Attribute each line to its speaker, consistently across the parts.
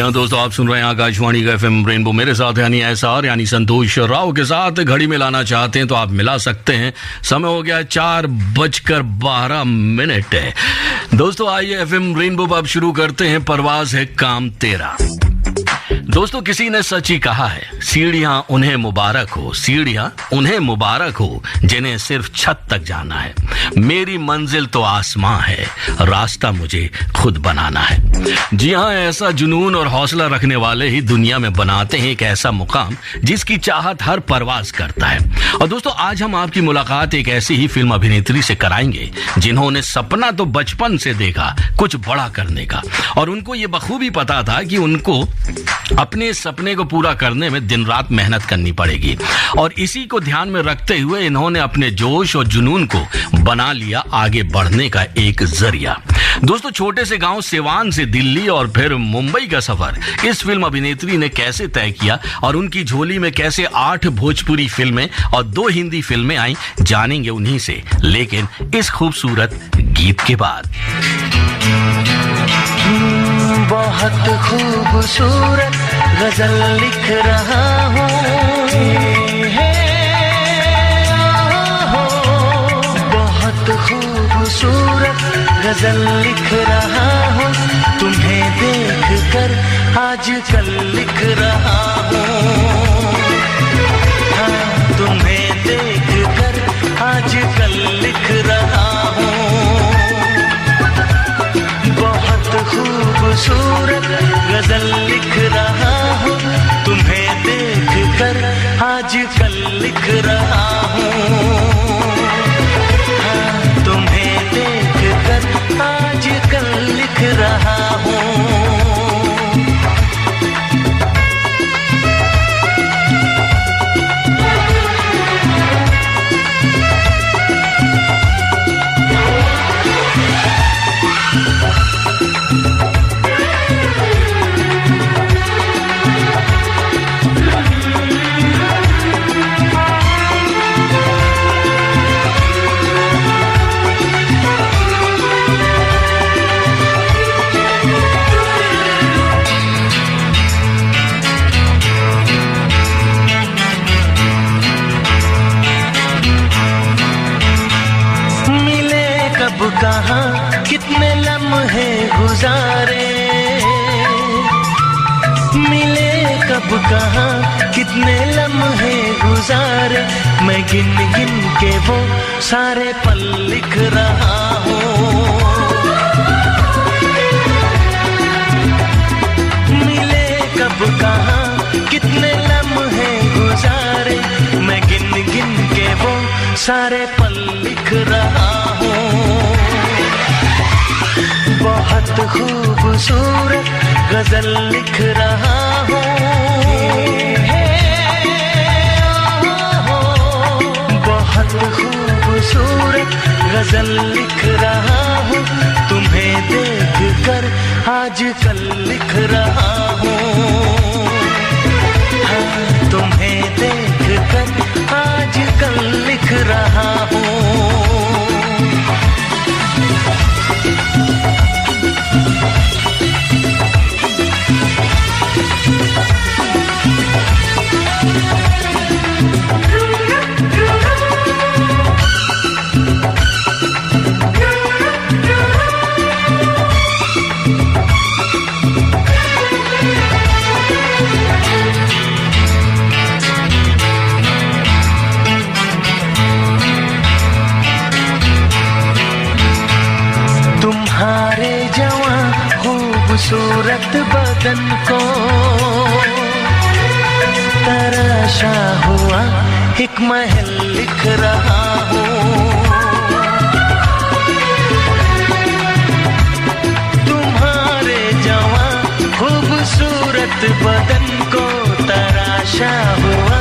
Speaker 1: हाँ दोस्तों, आप सुन रहे हैं आकाशवाणी का FM रेनबो। मेरे साथ यानी एसआर यानी संतोष राव के साथ घड़ी में लाना चाहते हैं तो आप मिला सकते हैं। समय हो गया 4:12 दोस्तों, आइए FM रेनबो पर अब शुरू करते हैं। परवाज है काम तेरा। दोस्तों, किसी ने सच ही कहा है, सीढ़ियां उन्हें मुबारक हो, सीढ़ियां उन्हें मुबारक हो जिन्हें सिर्फ छत तक जाना है। मेरी मंजिल तो आसमां है, रास्ता मुझे खुद बनाना है। जी हाँ, ऐसा जुनून और हौसला रखने वाले ही दुनिया में बनाते हैं एक ऐसा मुकाम जिसकी चाहत हर परवाज करता है। और दोस्तों, आज हम आपकी मुलाकात एक ऐसी ही फिल्म अभिनेत्री से कराएंगे जिन्होंने सपना तो बचपन से देखा कुछ बड़ा करने का, और उनको ये बखूबी पता था कि उनको अपने सपने को पूरा करने में दिन रात मेहनत करनी पड़ेगी। और इसी को ध्यान में रखते हुए इन्होंने अपने जोश और जुनून को बना लिया आगे बढ़ने का एक जरिया। दोस्तों, छोटे से गांव सिवान से दिल्ली और फिर मुंबई का सफर इस फिल्म अभिनेत्री ने कैसे तय किया और उनकी झोली में कैसे 8 भोजपुरी फिल्में और 2 हिंदी फिल्में आई, जानेंगे उन्हीं से, लेकिन इस खूबसूरत गीत के बाद।
Speaker 2: बहुत खूबसूरत गजल लिख रहा हूँ, बहुत खूबसूरत गजल लिख रहा हूँ, तुम्हें देख कर आजकल लिख रहा हूँ। हाँ, तुम्हें देख कर आजकल लिख रहा हूँ। खूबसूरत गजल लिख रहा हूँ, तुम्हें देख कर आजकल लिख रहा हूँ। हाँ, तुम्हें देख कर आजकल लिख रहा हूँ। कहाँ कितने लम्हे गुजारे, मिले कब कहाँ कितने लम्हे गुजारे, मैं गिन गिन के वो सारे पल लिख रहा हूँ। मिले कब कहाँ कितने लम्हे गुजारे, मैं गिन गिन के वो सारे पल लिख रहा हूँ। बहुत खूबसूरत गजल लिख रहा हूँ, बहुत खूबसूरत गजल लिख रहा हूँ, तुम्हें देख कर आजकल लिख रहा हूँ। हाँ, तुम्हें देख कर आजकल लिख रहा हूँ। तुम्हारे जवां खूबसूरत बदन को तराशा हुआ एक महल लिख रहा हूँ। तुम्हारे जवां खूबसूरत बदन को तराशा हुआ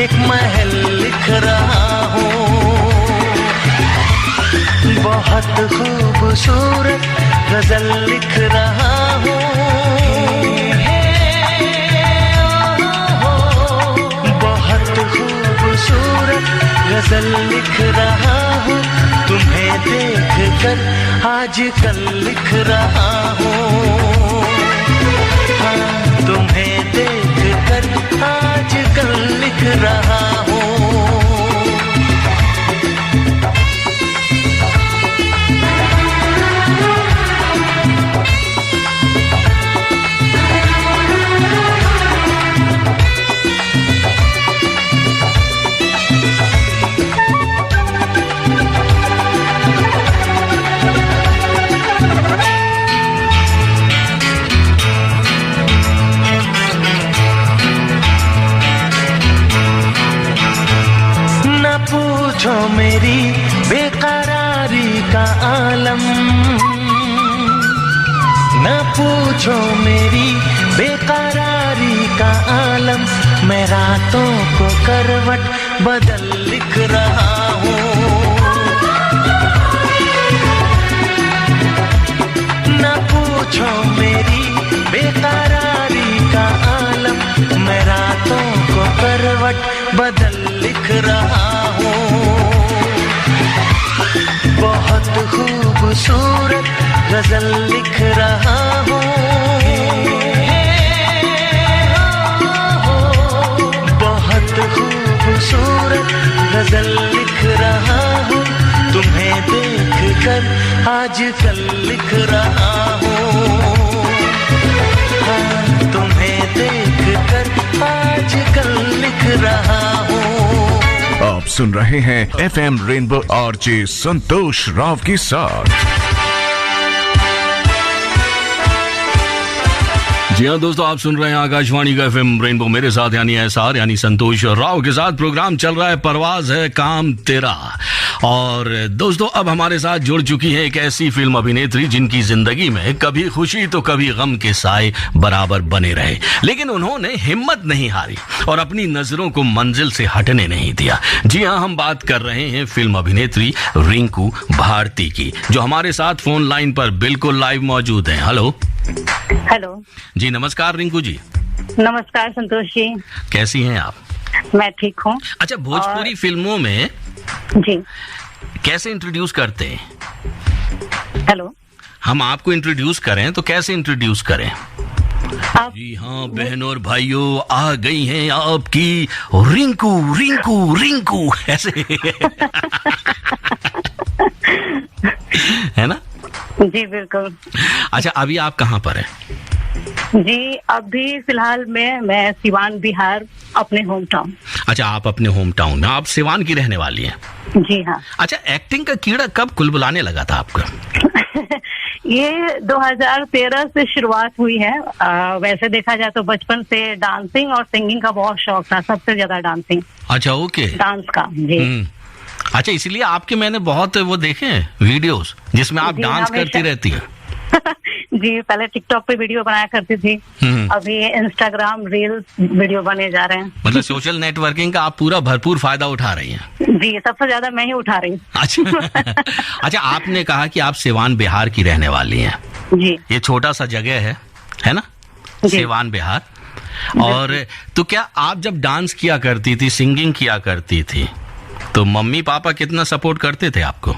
Speaker 2: एक महल लिख रहा हूँ। बहुत खूबसूरत गजल लिख रहा हूँ, बहुत खूबसूरत गजल लिख रहा हूँ, तुम्हें देख कर आजकल लिख रहा हूँ। हाँ तुम्हें देख कर आजकल लिख रहा हूँ। पूछो मेरी बेकरारी का आलम, न पूछो मेरी बेकरारी का आलम, मैं रातों को करवट बदल लिख रहा हूँ। न पूछो मेरी बेकरारी का आलम, मैं रातों को करवट बदल लिख रहा हूँ। बहुत खूबसूरत गजल लिख रहा हूँ। बहुत खूबसूरत गजल लिख रहा हूँ, तुम्हें देख कर आजकल लिख रहा हूँ। हाँ तुम्हें देख कर आजकल लिख रहा हूँ।
Speaker 3: आप सुन रहे हैं FM रेनबो आरजे संतोष राव के साथ।
Speaker 1: जी हाँ दोस्तों, आप सुन रहे हैं आकाशवाणी का FM रेनबो, मेरे साथ यानी SR यानी संतोष राव के साथ। प्रोग्राम चल रहा है परवाज है काम तेरा। और दोस्तों अब हमारे साथ जुड़ चुकी है एक ऐसी फिल्म अभिनेत्री जिनकी जिंदगी में कभी खुशी तो कभी गम के साए बराबर बने रहे, लेकिन उन्होंने हिम्मत नहीं हारी और अपनी नजरों को मंजिल से हटने नहीं दिया। जी हाँ, हम बात कर रहे हैं फिल्म अभिनेत्री रिंकू भारती की, जो हमारे साथ फोन लाइन पर बिल्कुल लाइव मौजूद है। हेलो
Speaker 4: हेलो
Speaker 1: जी, नमस्कार रिंकू जी।
Speaker 4: नमस्कार संतोष जी,
Speaker 1: कैसी हैं आप?
Speaker 4: मैं ठीक हूँ।
Speaker 1: अच्छा, भोजपुरी फिल्मों में
Speaker 4: जी
Speaker 1: कैसे इंट्रोड्यूस करते हैं?
Speaker 4: हेलो,
Speaker 1: हम आपको इंट्रोड्यूस करें तो कैसे इंट्रोड्यूस करें?
Speaker 4: आप
Speaker 1: जी हाँ बहनों और भाइयों, आ गई हैं आपकी रिंकू रिंकू रिंकू, ऐसे है ना?
Speaker 4: जी बिल्कुल।
Speaker 1: अच्छा, अभी आप कहाँ पर हैं?
Speaker 4: जी अभी फिलहाल मैं सिवान बिहार, अपने होम टाउन।
Speaker 1: अच्छा, आप अपने होम टाउन में, आप सिवान की रहने वाली हैं?
Speaker 4: जी हाँ।
Speaker 1: अच्छा, एक्टिंग का कीड़ा कब कुलबुलाने लगा था आपका?
Speaker 4: ये 2013 से शुरुआत हुई है। वैसे देखा जाए तो बचपन से डांसिंग और सिंगिंग का बहुत शौक था, सबसे ज्यादा डांसिंग।
Speaker 1: अच्छा, ओके,
Speaker 4: डांस का। जी
Speaker 1: अच्छा, इसलिए आपके मैंने बहुत वो देखे हैं वीडियोस जिसमें आप डांस करती रहती हैं।
Speaker 4: जी पहले टिकटॉक पे वीडियो बनाया करती थी, अभी इंस्टाग्राम रील्स वीडियो बने जा रहे हैं।
Speaker 1: मतलब सोशल नेटवर्किंग का आप पूरा भरपूर फायदा उठा रही हैं।
Speaker 4: जी सबसे ज्यादा मैं ही उठा रही हूँ।
Speaker 1: अच्छा अच्छा, आपने कहा कि आप सिवान बिहार की रहने वाली हैं।
Speaker 4: जी
Speaker 1: ये छोटा सा जगह है ना, सिवान बिहार। और तो क्या आप जब डांस किया करती थी, सिंगिंग किया करती थी, तो मम्मी पापा कितना सपोर्ट करते थे आपको?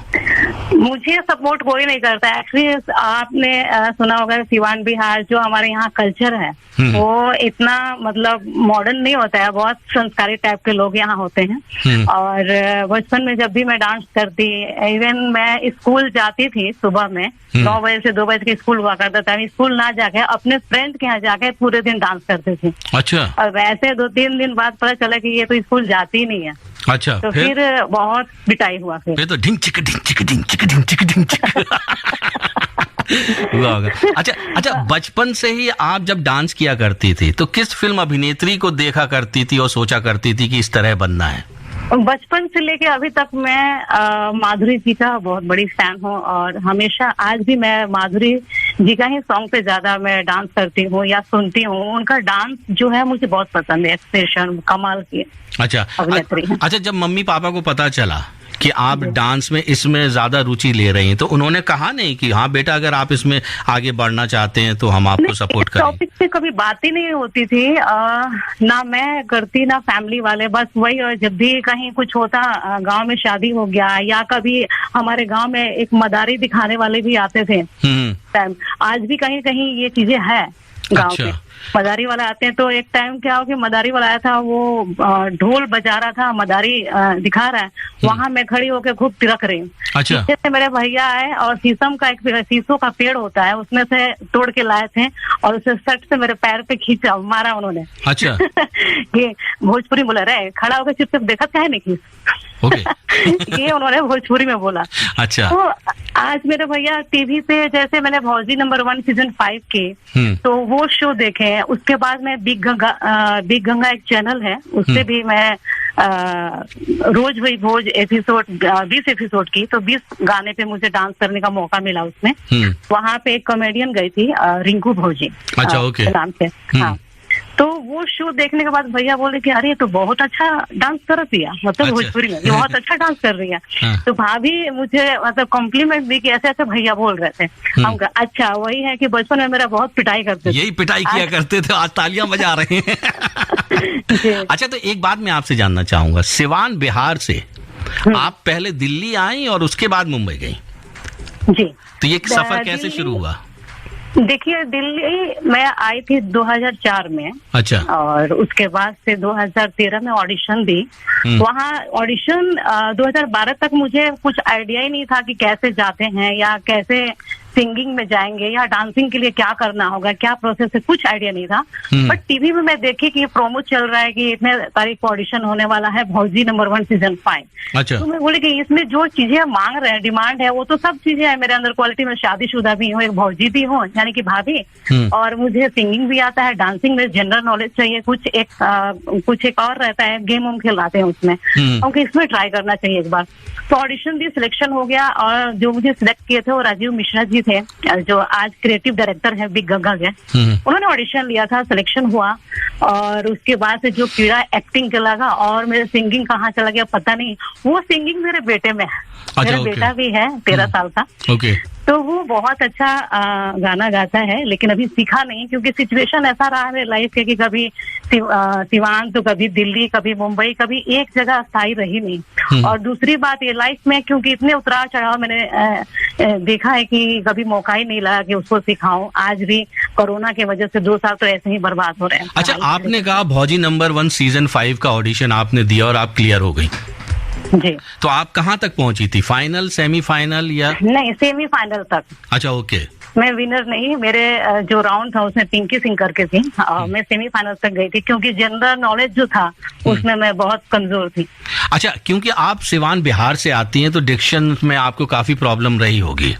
Speaker 4: मुझे सपोर्ट कोई नहीं करता एक्चुअली। आपने सुना होगा सिवान बिहार जो हमारे यहाँ कल्चर है वो इतना मतलब मॉडर्न नहीं होता है, बहुत संस्कारी टाइप के लोग यहाँ होते हैं। और बचपन में जब भी मैं डांस करती, इवन मैं स्कूल जाती थी सुबह में 9 बजे से 2 बजे के स्कूल हुआ करता था, मैं स्कूल ना जाके अपने फ्रेंड के यहाँ जाके पूरे दिन डांस करती थी।
Speaker 1: अच्छा।
Speaker 4: और वैसे 2-3 दिन बाद पता चला कि ये तो स्कूल जाती ही नहीं है।
Speaker 1: अच्छा,
Speaker 4: तो फिर बहुत पिटाई हुआ। फिर
Speaker 1: तो ढिंग चिक ढिंग चिक ढिंग चिक ढिंग चिक ढिंग चिक हुआ होगा। अच्छा, बचपन से ही आप जब डांस किया करती थी तो किस फिल्म अभिनेत्री को देखा करती थी और सोचा करती थी कि इस तरह बनना है?
Speaker 4: बचपन से लेके अभी तक मैं माधुरी जी का बहुत बड़ी फैन हूँ और हमेशा आज भी मैं माधुरी जी का ही सॉन्ग पे ज्यादा मैं डांस करती हूँ या सुनती हूँ। उनका डांस जो है मुझे बहुत पसंद है, एक्सप्रेशन कमाल की
Speaker 1: अच्छा
Speaker 4: अभिनेत्री है।
Speaker 1: अच्छा, जब मम्मी पापा को पता चला कि आप डांस में इसमें ज्यादा रुचि ले रही हैं तो उन्होंने कहा नहीं कि हाँ बेटा अगर आप इसमें आगे बढ़ना चाहते हैं तो हम आपको सपोर्ट करें?
Speaker 4: टॉपिक पे कभी बात ही नहीं होती थी, ना मैं करती ना फैमिली वाले, बस वही। और जब भी कहीं कुछ होता, गांव में शादी हो गया या कभी हमारे गांव में एक मदारी दिखाने वाले भी आते थे टाइम, आज भी कहीं कहीं ये चीजें है। गांव
Speaker 1: अच्छा।
Speaker 4: पे मदारी वाला आते हैं। तो एक टाइम क्या हो कि मदारी वाला आया था, वो ढोल बजा रहा था, मदारी दिखा रहा है, वहां मैं खड़ी होकर खूब तिरक रही हूँ।
Speaker 1: अच्छा।
Speaker 4: पीछे से मेरे भैया आए और शीशम का शीशों का पेड़ होता है, उसमें से तोड़ के लाए थे और उसे सट से मेरे पैर पे खींचा, मारा उन्होंने।
Speaker 1: अच्छा।
Speaker 4: ये भोजपुरी बोला रहे, खड़ा होकर चुपचाप देखा क्या है नहीं खींच।
Speaker 1: ओके।
Speaker 4: ये उन्होंने भोजपुरी में बोला।
Speaker 1: अच्छा।
Speaker 4: तो आज मेरे भैया टीवी पे, जैसे मैंने भौजी नंबर 1 सीजन 5 के, तो वो शो देखे हैं। उसके बाद मैं बिग गंगा एक चैनल है, उससे भी मैं रोज वही भोज एपिसोड 20 एपिसोड की, तो 20 गाने पे मुझे डांस करने का मौका मिला उसमें। वहां पे एक कॉमेडियन गई थी, रिंकू भौजी
Speaker 1: अच्छा, ओके।
Speaker 4: नाम से। हाँ, तो वो शो देखने के बाद भैया बोले कि अरे ये तो बहुत अच्छा डांस कर रही है, मतलब भोजपुरी में ये बहुत अच्छा डांस कर रही है।
Speaker 1: हाँ।
Speaker 4: तो भाभी मुझे मतलब कॉम्प्लीमेंट दी कि ऐसे ऐसे भैया बोल रहे थे। हम कहा अच्छा वही है कि बचपन में मेरा बहुत पिटाई करते थे।
Speaker 1: यही पिटाई किया करते थे, आज तालियां बजा रहे हैं। अच्छा, तो एक बात मैं आपसे जानना चाहूंगा, सिवान बिहार से आप पहले दिल्ली आई और उसके बाद मुंबई गई,
Speaker 4: जी।
Speaker 1: तो ये सफर कैसे शुरू हुआ?
Speaker 4: देखिए, दिल्ली मैं आई थी 2004 में।
Speaker 1: अच्छा।
Speaker 4: और उसके बाद से 2013 में ऑडिशन दी। वहाँ ऑडिशन 2012 तक मुझे कुछ आइडिया ही नहीं था कि कैसे जाते हैं या कैसे सिंगिंग में जाएंगे या डांसिंग के लिए क्या करना होगा, क्या प्रोसेस है, कुछ आइडिया नहीं था। बट टीवी में मैं देखी कि प्रोमो चल रहा है कि इतने तारीख को ऑडिशन होने वाला है, भौजी नंबर 1 सीजन 5।
Speaker 1: अच्छा।
Speaker 4: तो मैं बोली कि इसमें जो चीजें मांग रहे हैं, डिमांड है, वो तो सब चीजें है मेरे अंदर क्वालिटी में। शादीशुदा भी हूँ, एक भौजी भी हूँ यानी कि भाभी, और मुझे सिंगिंग भी आता है, डांसिंग में जनरल नॉलेज चाहिए, कुछ एक और रहता है, गेम हम खिलाते हैं उसमें, क्योंकि इसमें ट्राई करना चाहिए एक बार। तो ऑडिशन दी, सिलेक्शन हो गया, और जो मुझे सिलेक्ट किए थे वो राजीव मिश्रा जी थे, जो आज क्रिएटिव डायरेक्टर है बिग गंगा के। उन्होंने ऑडिशन लिया था, सिलेक्शन हुआ, और उसके बाद से जो कीड़ा एक्टिंग के लगा और मेरे सिंगिंग कहाँ चला गया पता नहीं। वो सिंगिंग मेरे बेटे में है। मेरा बेटा भी है 13 साल का।
Speaker 1: ओके।
Speaker 4: तो वो बहुत अच्छा गाना गाता है, लेकिन अभी सीखा नहीं क्योंकि सिचुएशन ऐसा रहा है लाइफ के कि कभी सिवान तो कभी दिल्ली, कभी मुंबई, कभी एक जगह स्थायी रही नहीं। और दूसरी बात ये, लाइफ में क्योंकि इतने उतार चढ़ाव मैंने देखा है कि कभी मौका ही नहीं लगा कि उसको सिखाऊं। आज भी कोरोना की वजह से 2 साल तो ऐसे ही बर्बाद हो रहे हैं।
Speaker 1: अच्छा, आपने कहा भौजी नंबर 1 सीजन 5 का ऑडिशन आपने दिया और आप क्लियर हो गई,
Speaker 4: जी।
Speaker 1: तो आप कहाँ तक पहुंची थी? फाइनल, सेमीफाइनल या?
Speaker 4: नहीं, सेमीफाइनल तक।
Speaker 1: अच्छा, ओके।
Speaker 4: मैं विनर नहीं, मेरे जो राउंड था उसमें पिंकी सिंह करके थी, और मैं सेमीफाइनल तक गई थी क्योंकि जनरल नॉलेज जो था उसमें मैं बहुत कमजोर थी।
Speaker 1: अच्छा, क्योंकि आप सिवान बिहार से आती हैं तो डिक्शन में आपको काफी प्रॉब्लम रही होगी।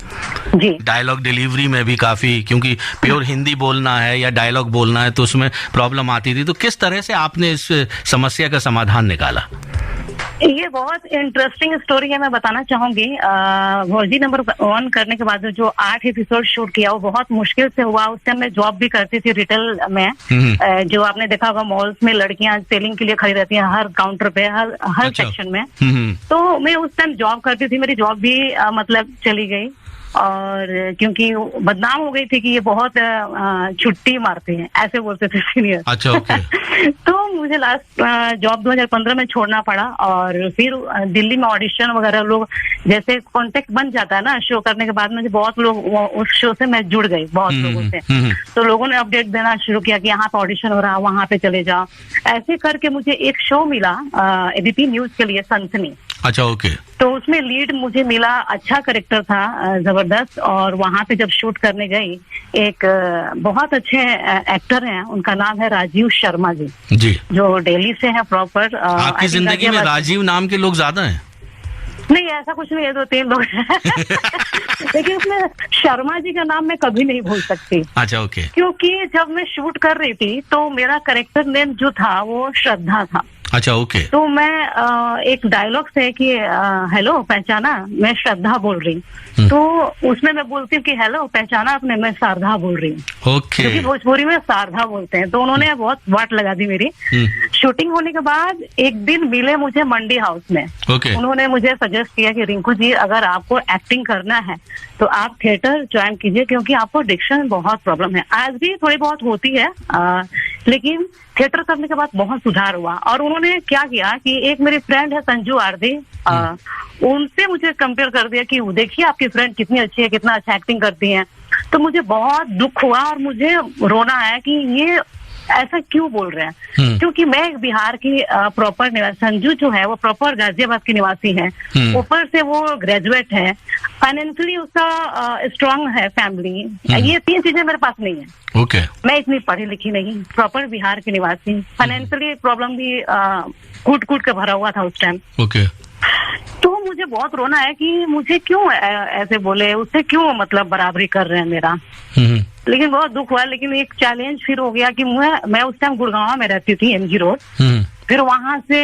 Speaker 4: जी।
Speaker 1: डायलॉग डिलीवरी में भी काफी, क्योंकि प्योर हिंदी बोलना है या डायलॉग बोलना है तो उसमें प्रॉब्लम आती थी। तो किस तरह से आपने इस समस्या का समाधान निकाला?
Speaker 4: ये बहुत इंटरेस्टिंग स्टोरी है, मैं बताना चाहूंगी। भौजी नंबर 1 करने के बाद जो 8 एपिसोड शूट किया वो बहुत मुश्किल से हुआ। उस टाइम मैं जॉब भी करती थी रिटेल में, जो आपने देखा होगा मॉल्स में लड़कियां सेलिंग के लिए खड़ी रहती हैं, हर काउंटर पे, हर सेक्शन में। तो मैं उस टाइम जॉब करती थी, मेरी जॉब भी मतलब चली गई, और क्योंकि बदनाम हो गई थी कि ये बहुत छुट्टी मारते हैं, ऐसे बोलते थे सीनियर।
Speaker 1: अच्छा, ओके।
Speaker 4: तो मुझे लास्ट जॉब 2015 में छोड़ना पड़ा, और फिर दिल्ली में ऑडिशन वगैरह, लोग जैसे कांटेक्ट बन जाता है ना शो करने के बाद, मुझे बहुत लोग उस शो से मैं जुड़ गई बहुत लोगों से। तो लोगों ने अपडेट देना शुरू किया कि यहाँ पे ऑडिशन हो रहा है, वहां पे चले जाओ। ऐसे करके मुझे एक शो मिला एबीपी न्यूज के लिए, सनसनी।
Speaker 1: अच्छा, ओके।
Speaker 4: तो उसमें लीड मुझे मिला, अच्छा कैरेक्टर था, जबरदस्त। और वहां पे जब शूट करने गई, एक बहुत अच्छे एक्टर हैं, उनका नाम है राजीव शर्मा जी, जो दिल्ली से है प्रॉपर।
Speaker 1: आपकी जिंदगी में राजीव नाम के लोग ज्यादा हैं?
Speaker 4: नहीं, ऐसा कुछ नहीं है, 2-3 लोग लेकिन उसमें शर्मा जी का नाम मैं कभी नहीं भूल सकती।
Speaker 1: अच्छा, ओके।
Speaker 4: क्योंकि जब मैं शूट कर रही थी तो मेरा कैरेक्टर नेम जो था वो श्रद्धा था।
Speaker 1: अच्छा, ओके।
Speaker 4: तो मैं एक डायलॉग से कि हेलो पहचाना, मैं श्रद्धा बोल रही हूँ। तो उसमें मैं बोलती हूँ कि हेलो पहचाना आपने, मैं शारदा बोल रही हूँ।
Speaker 1: ओके।
Speaker 4: क्योंकि भोजपुरी में शारदा बोलते हैं। तो उन्होंने बहुत वाट लगा दी मेरी। शूटिंग होने के बाद एक दिन मिले मुझे मंडी हाउस में।
Speaker 1: ओके।
Speaker 4: उन्होंने मुझे सजेस्ट किया कि रिंकू जी, अगर आपको एक्टिंग करना है तो आप थिएटर ज्वाइन कीजिए, क्योंकि आपको डिक्शन बहुत प्रॉब्लम है। आज भी थोड़ी बहुत होती है, लेकिन थिएटर करने के बाद बहुत सुधार हुआ। और उन्होंने क्या किया कि एक मेरी फ्रेंड है संजू आरदी, उनसे मुझे कंपेयर कर दिया कि देखिए आपकी फ्रेंड कितनी अच्छी है, कितना अच्छा एक्टिंग करती है। तो मुझे बहुत दुख हुआ और मुझे रोना आया कि ये ऐसा क्यों बोल रहे हैं। क्योंकि मैं एक बिहार की प्रॉपर निवासी, संजू जो है वो प्रॉपर गाजियाबाद की निवासी है, ऊपर से वो ग्रेजुएट है, फाइनेंशियली उसका स्ट्रांग है फैमिली, ये 3 चीजें मेरे पास नहीं है।
Speaker 1: ओके।
Speaker 4: मैं इतनी पढ़ी लिखी नहीं, प्रॉपर बिहार की निवासी, फाइनेंशियली प्रॉब्लम भी कूट कूट के भरा हुआ था उस टाइम।
Speaker 1: ओके।
Speaker 4: तो मुझे बहुत रोना है कि मुझे क्यों ऐसे बोले, उससे क्यों मतलब बराबरी कर रहे हैं मेरा। लेकिन बहुत दुख हुआ। लेकिन एक चैलेंज फिर हो गया कि मैं उस टाइम गुड़गांव में रहती थी, MG रोड। फिर वहां से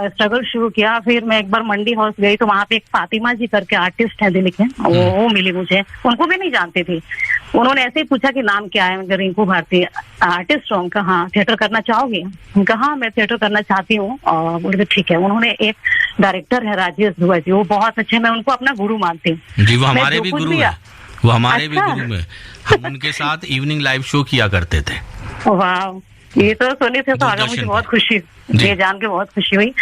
Speaker 4: स्ट्रगल शुरू किया। फिर मैं एक बार मंडी हाउस गई तो वहां पे एक फातिमा जी करके आर्टिस्ट है दिल्ली के, वो मिली मुझे, उनको भी नहीं जानती थी। उन्होंने ऐसे ही पूछा कि नाम क्या है, रिंकू भारती आर्टिस्ट हूँ। उनका हाँ थिएटर करना चाहोगे? उनका हाँ मैं थिएटर करना चाहती हूँ। और बोले ठीक है। उन्होंने एक डायरेक्टर है राजेश दुआ जी, वो बहुत अच्छे, मैं उनको अपना गुरु मानती हूँ।
Speaker 1: जी वो हमारे भी गुरु है, वो हमारे भी गुरु है। हम उनके साथ इवनिंग लाइव शो किया करते थे।
Speaker 4: वाह, ये तो सुने थे तो आगे मुझे बहुत खुशी, ये जान के बहुत खुशी हुई।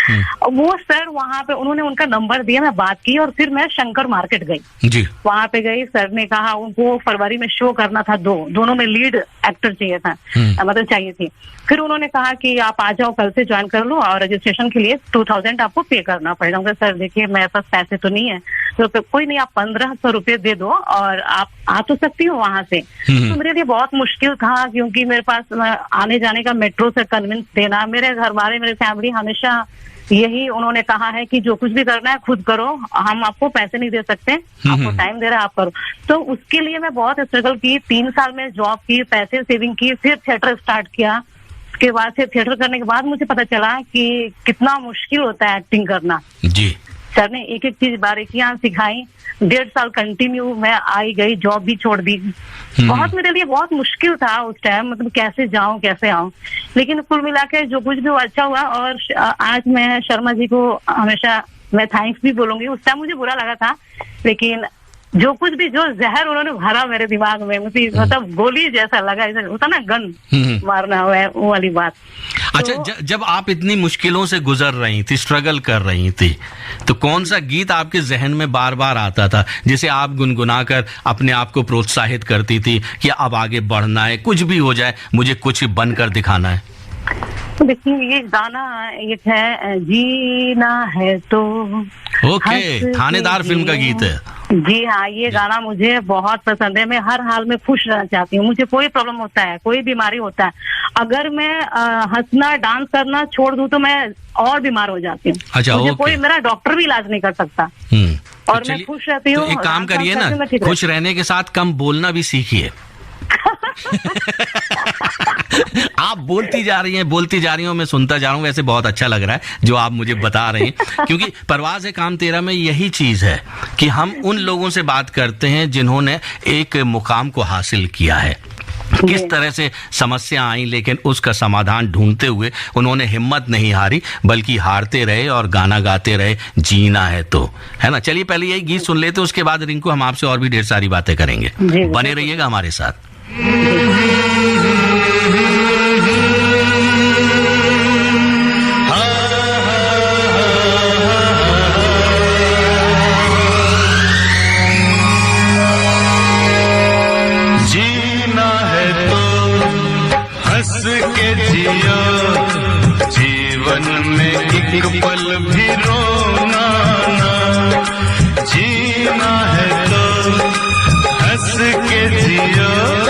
Speaker 4: और वो सर वहाँ पे उन्होंने उनका नंबर दिया, मैं बात की और फिर मैं शंकर मार्केट गई।
Speaker 1: जी।
Speaker 4: वहाँ पे गई, सर ने कहा उनको फरवरी में शो करना था, दोनों में लीड एक्टर चाहिए था, मतलब चाहिए थी। फिर उन्होंने कहा कि आप आ जाओ, कल से ज्वाइन कर लो और रजिस्ट्रेशन के लिए 2000 आपको पे करना पड़ेगा। सर देखिए मेरे पास पैसे तो नहीं है। तो कोई नहीं, आप 1500 रुपये दे दो और आप आ तो सकती हो वहां से। तो मेरे लिए बहुत मुश्किल था क्योंकि मेरे पास आने जाने का मेट्रो से कन्विंस देना, मेरे घर वाले मेरे फैमिली हमेशा यही उन्होंने कहा है कि जो कुछ भी करना है खुद करो, हम आपको पैसे नहीं दे सकते, आपको टाइम दे रहा है आप करो। तो उसके लिए मैं बहुत स्ट्रगल की, 3 साल में जॉब की, पैसे सेविंग की, फिर थिएटर स्टार्ट किया। उसके बाद से थिएटर करने के बाद मुझे पता चला कि कितना मुश्किल होता है एक्टिंग करना।
Speaker 1: जी।
Speaker 4: सर ने एक एक चीज बारीकियां सिखाई। 1.5 साल कंटिन्यू मैं आई गई, जॉब भी छोड़ दी। बहुत मेरे लिए बहुत मुश्किल था उस टाइम, मतलब कैसे जाऊं कैसे आऊं। लेकिन कुल मिला के जो कुछ भी अच्छा हुआ। और आज मैं शर्मा जी को हमेशा मैं थैंक्स भी बोलूंगी। उस टाइम मुझे बुरा लगा था, लेकिन जो कुछ भी जो जहर उन्होंने भरा मेरे दिमाग में, मुझे मतलब गोली जैसा लगा, ऐसा होता ना गन मारना हुआ है, वो वाली बात।
Speaker 1: अच्छा, जब आप इतनी मुश्किलों से गुजर रही थी, स्ट्रगल कर रही थी, तो कौन सा गीत आपके जहन में बार बार आता था जिसे आप गुनगुनाकर अपने आप को प्रोत्साहित करती थी कि अब आगे बढ़ना है, कुछ भी हो जाए मुझे कुछ बनकर दिखाना है?
Speaker 4: देखिए ये गाना एक है, जीना है तो।
Speaker 1: ओके, थानेदार फिल्म का गीत है।
Speaker 4: जी हाँ, ये गाना मुझे बहुत पसंद है। मैं हर हाल में खुश रहना चाहती हूँ। मुझे कोई प्रॉब्लम होता है, कोई बीमारी होता है, अगर मैं हंसना डांस करना छोड़ दूं तो मैं और बीमार हो जाती हूँ।
Speaker 1: अच्छा,
Speaker 4: मुझे कोई, मेरा डॉक्टर भी इलाज नहीं कर सकता। और
Speaker 1: तो
Speaker 4: मैं खुश रहती हूँ।
Speaker 1: तो एक काम करिए ना, खुश रहने के साथ कम बोलना भी सीखिए। आप बोलती जा रही हैं, मैं सुनता जा रहा हूँ। वैसे बहुत अच्छा लग रहा है जो आप मुझे बता रहे हैं, क्योंकि परवाज़ है काम तेरा में यही चीज है कि हम उन लोगों से बात करते हैं जिन्होंने एक मुकाम को हासिल किया है। किस तरह से समस्या आई, लेकिन उसका समाधान ढूंढते हुए उन्होंने हिम्मत नहीं हारी, बल्कि हारते रहे और गाना गाते रहे, जीना है तो, है ना। चलिए पहले यही गीत सुन लेते, उसके बाद रिंकू हम आपसे और भी ढेर सारी बातें करेंगे। बने रहिएगा हमारे साथ।
Speaker 2: जीना है तो हंस के जियो, जीवन में एक पल भी रोना ना। जीना है तो हंस के जियो,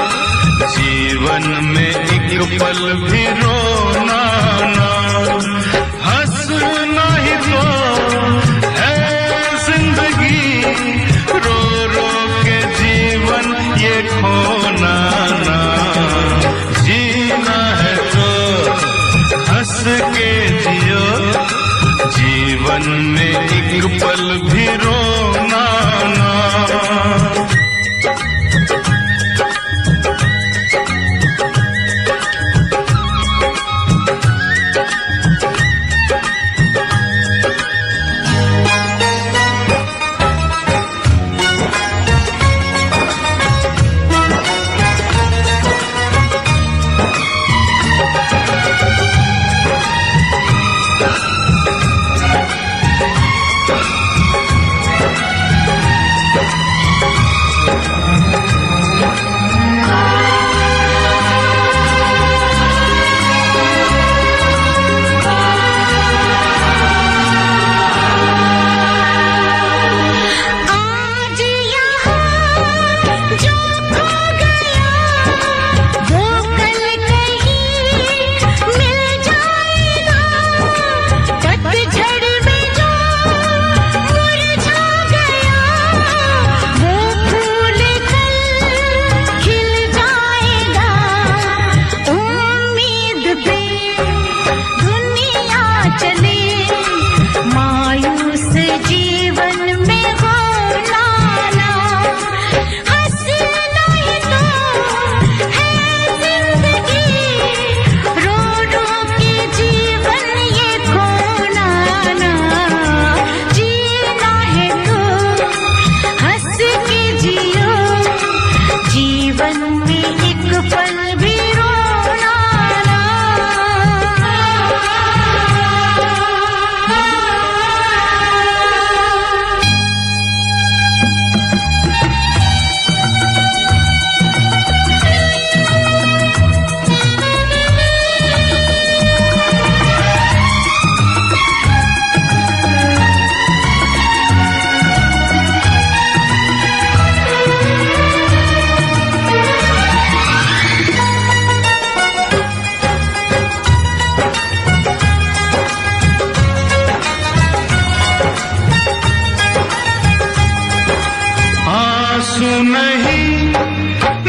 Speaker 2: नहीं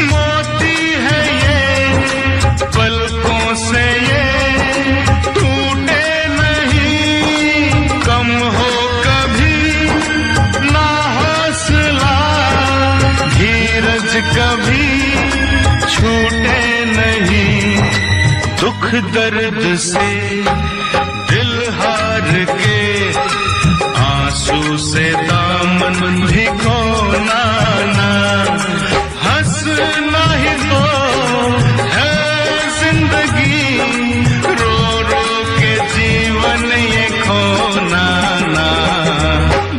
Speaker 2: मोती है ये, पलकों से ये टूटे नहीं, कम हो कभी ना हौसला, धीरज कभी छूटे नहीं, दुख दर्द से दिल हार के, आंसू से दामन भिगोना ना, हंसना ही तो है जिंदगी, रो रो के जीवन ये खोना ना,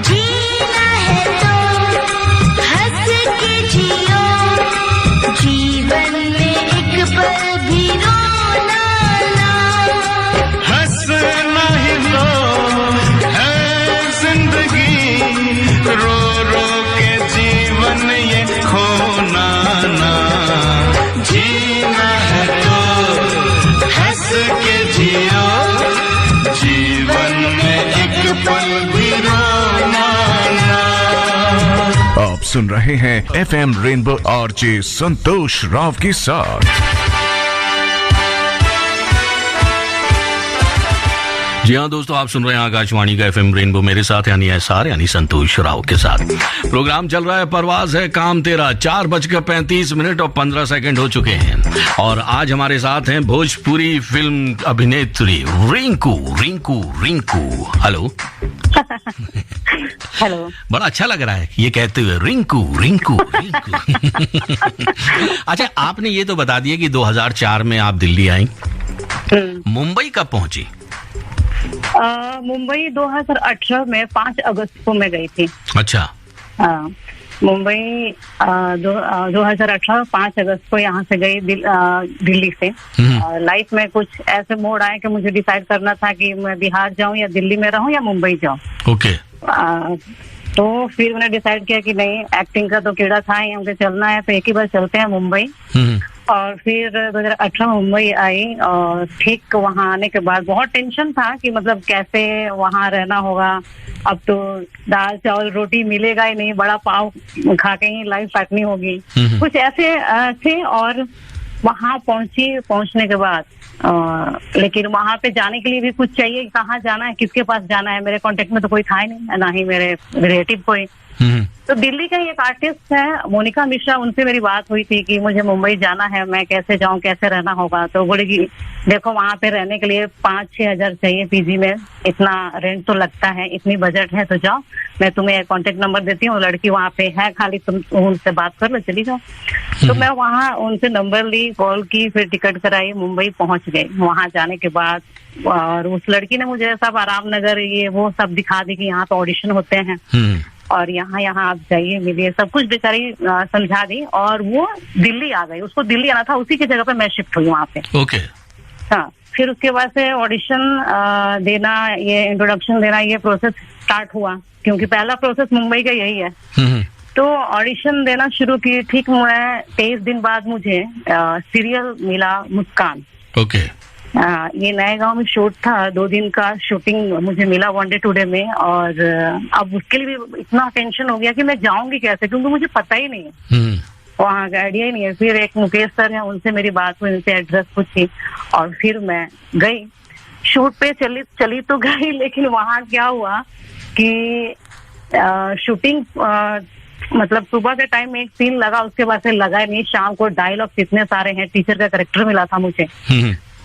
Speaker 5: जीना है तो हंस के जियो, जीवन में एक पल भी रोना ना,
Speaker 2: हंसना ही तो है जिंदगी, रो रो के जीवन ये खोना ना, जीना है तो हंस के जियो, जीवन में एक पल भी रोना ना।
Speaker 3: आप सुन रहे हैं FM रेनबो आरजे संतोष राव के साथ।
Speaker 1: जी हाँ दोस्तों, आप सुन रहे हैं आकाशवाणी का FM रेनबो, मेरे साथ यानी SR यानी संतोष राव के साथ। प्रोग्राम चल रहा है परवाज है काम तेरा। 4:35 और 15 सेकंड हो चुके हैं और आज हमारे साथ हैं भोजपुरी फिल्म अभिनेत्री रिंकू रिंकू रिंकू। हेलो।
Speaker 4: हेलो।
Speaker 1: बड़ा अच्छा लग रहा है ये कहते हुए, रिंकू रिंकू रिंकू। अच्छा, आपने ये तो बता दिया कि 2004 में आप दिल्ली आई, मुंबई कब पहुंची?
Speaker 4: मुंबई 2018 में 5 अगस्त को मैं गई थी।
Speaker 1: अच्छा।
Speaker 4: मुंबई 2018 5 अगस्त को यहाँ से गई दिल्ली से। लाइफ में कुछ ऐसे मोड़ आए कि मुझे डिसाइड करना था कि मैं बिहार जाऊँ या दिल्ली में रहूँ या मुंबई जाऊँ।
Speaker 1: ओके।
Speaker 4: तो फिर मैंने डिसाइड किया कि नहीं, एक्टिंग का तो कीड़ा था ही, हमको चलना है तो एक ही बार चलते हैं मुंबई। और फिर 2018 में मुंबई आई और ठीक वहाँ आने के बाद बहुत टेंशन था कि मतलब कैसे वहाँ रहना होगा। अब तो दाल चावल रोटी मिलेगा ही नहीं, बड़ा पाव खा के ही लाइफ काटनी होगी, कुछ ऐसे थे। और वहाँ पहुँचने के बाद लेकिन वहाँ पे जाने के लिए भी कुछ चाहिए, कहाँ जाना है, किसके पास जाना है। मेरे कांटेक्ट में तो कोई था ही नहीं, ना ही मेरे रिलेटिव कोई। तो दिल्ली का एक आर्टिस्ट है मोनिका मिश्रा, उनसे मेरी बात हुई थी कि मुझे मुंबई जाना है, मैं कैसे जाऊं, कैसे रहना होगा। तो बोले कि देखो वहाँ पे रहने के लिए 5-6 हजार चाहिए पीजी में, इतना रेंट तो लगता है, इतनी बजट है, तो जाओ, मैं तुम्हें कांटेक्ट नंबर देती हूँ, लड़की वहाँ पे है, खाली तुम उनसे बात कर लो, चली जाओ। तो मैं वहाँ उनसे नंबर ली, कॉल की, फिर टिकट कराई, मुंबई पहुंच गई। वहाँ जाने के बाद और उस लड़की ने मुझे सब आराम नगर ये वो सब दिखा दी कि यहाँ पे ऑडिशन होते हैं और यहाँ आप जाइए, मिलिए, सब कुछ बेचारी समझा दी। और वो दिल्ली आ गई, उसको दिल्ली आना था, उसी की जगह पे मैं शिफ्ट हुई वहाँ पे।
Speaker 1: ओके।
Speaker 4: हाँ, फिर उसके बाद से ऑडिशन देना, ये इंट्रोडक्शन देना, ये प्रोसेस स्टार्ट हुआ, क्योंकि पहला प्रोसेस मुंबई का यही है। तो ऑडिशन देना शुरू की। ठीक मैं 23 दिन बाद मुझे सीरियल मिला मुस्कान।
Speaker 1: ओके।
Speaker 4: ये नए गांव में शूट था, 2 दिन का शूटिंग मुझे मिला 1 डे 2 डे में। और अब उसके लिए भी इतना टेंशन हो गया कि मैं जाऊंगी कैसे, क्योंकि मुझे पता ही नहीं है, वहाँ का आइडिया ही नहीं है। फिर एक मुकेश सर है, उनसे मेरी बात हुई, उनसे एड्रेस पूछी और फिर मैं गई शूट पे। चली तो गई, लेकिन वहाँ क्या हुआ कि शूटिंग मतलब सुबह के टाइम में एक सीन लगा, उसके बाद से लगा नहीं। शाम को डायलॉग इतने सारे हैं, टीचर का कैरेक्टर मिला था मुझे।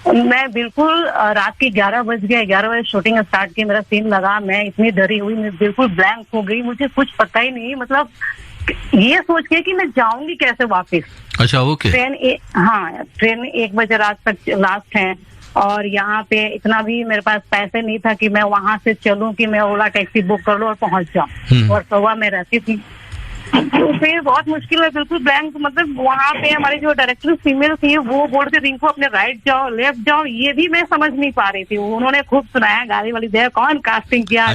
Speaker 4: मैं बिल्कुल रात के 11 बज गए, 11 बजे शूटिंग स्टार्ट की, मेरा सीन लगा, मैं इतनी डरी हुई, मैं बिल्कुल ब्लैंक हो गई, मुझे कुछ पता ही नहीं, मतलब ये सोच के कि मैं जाऊंगी कैसे वापस।
Speaker 1: अच्छा, ओके।
Speaker 4: ट्रेन 1 बजे रात तक लास्ट है और यहाँ पे इतना भी मेरे पास पैसे नहीं था कि मैं वहां से चलूं कि मैं ओला टैक्सी बुक कर लूं और पहुंच जाऊं। और सुबह में रहती थी, तो फिर बहुत मुश्किल है, बिल्कुल ब्लैंक। मतलब वहाँ पे हमारी जो डायरेक्टर फीमेल थी, वो बोल के रिंकू अपने राइट जाओ, लेफ्ट जाओ, ये भी मैं समझ नहीं पा रही थी। उन्होंने खूब सुनाया, गाड़ी वाली दे, कौन कास्टिंग किया,